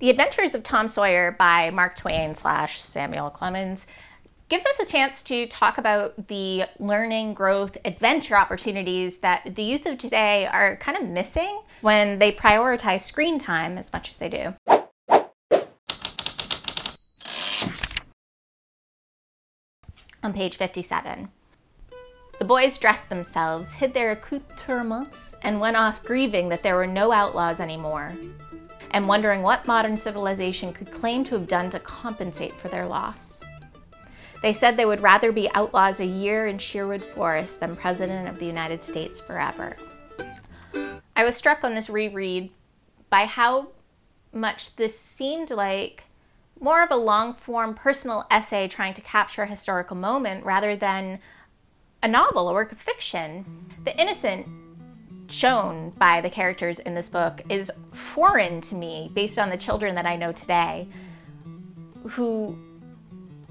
The Adventures of Tom Sawyer by Mark Twain / Samuel Clemens gives us a chance to talk about the learning, growth, adventure opportunities that the youth of today are kind of missing when they prioritize screen time as much as they do. On page 57. The boys dressed themselves, hid their accoutrements, and went off grieving that there were no outlaws anymore, and wondering what modern civilization could claim to have done to compensate for their loss. They said they would rather be outlaws a year in Sherwood Forest than President of the United States forever. I was struck on this reread by how much this seemed like more of a long-form personal essay trying to capture a historical moment rather than a novel, a work of fiction. The innocent shown by the characters in this book is foreign to me based on the children that I know today, who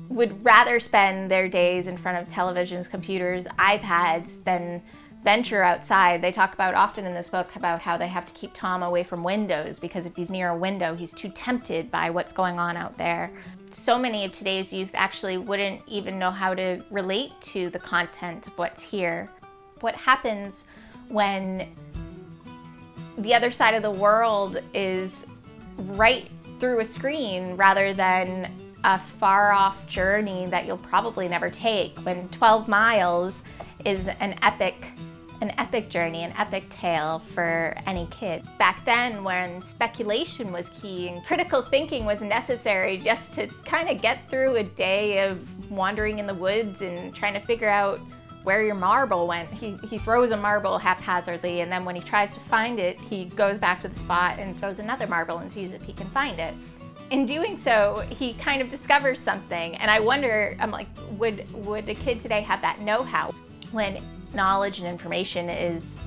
would rather spend their days in front of televisions, computers, iPads than venture outside. They talk about often in this book about how they have to keep Tom away from windows because if he's near a window, he's too tempted by what's going on out there. So many of today's youth actually wouldn't even know how to relate to the content of what's here. What happens when the other side of the world is right through a screen rather than a far-off journey that you'll probably never take, when 12 miles is an epic journey, an epic tale for any kid. Back then, when speculation was key and critical thinking was necessary just to kind of get through a day of wandering in the woods and trying to figure out where your marble went. He throws a marble haphazardly, and then when he tries to find it, he goes back to the spot and throws another marble and sees if he can find it. In doing so, he kind of discovers something, and I wonder, I'm like, would a kid today have that know-how when knowledge and information is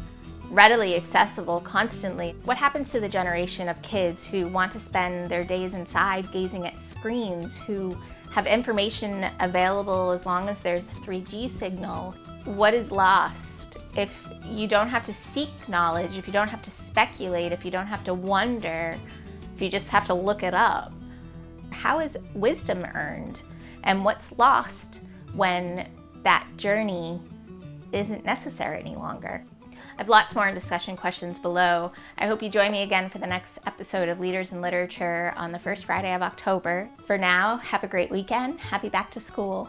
readily accessible constantly? What happens to the generation of kids who want to spend their days inside gazing at screens, who have information available as long as there's a 3G signal? What is lost if you don't have to seek knowledge, if you don't have to speculate, if you don't have to wonder, if you just have to look it up? How is wisdom earned? And what's lost when that journey isn't necessary any longer? I have lots more in discussion questions below. I hope you join me again for the next episode of Leaders in Literature on the first Friday of October. For now, have a great weekend. Happy back to school.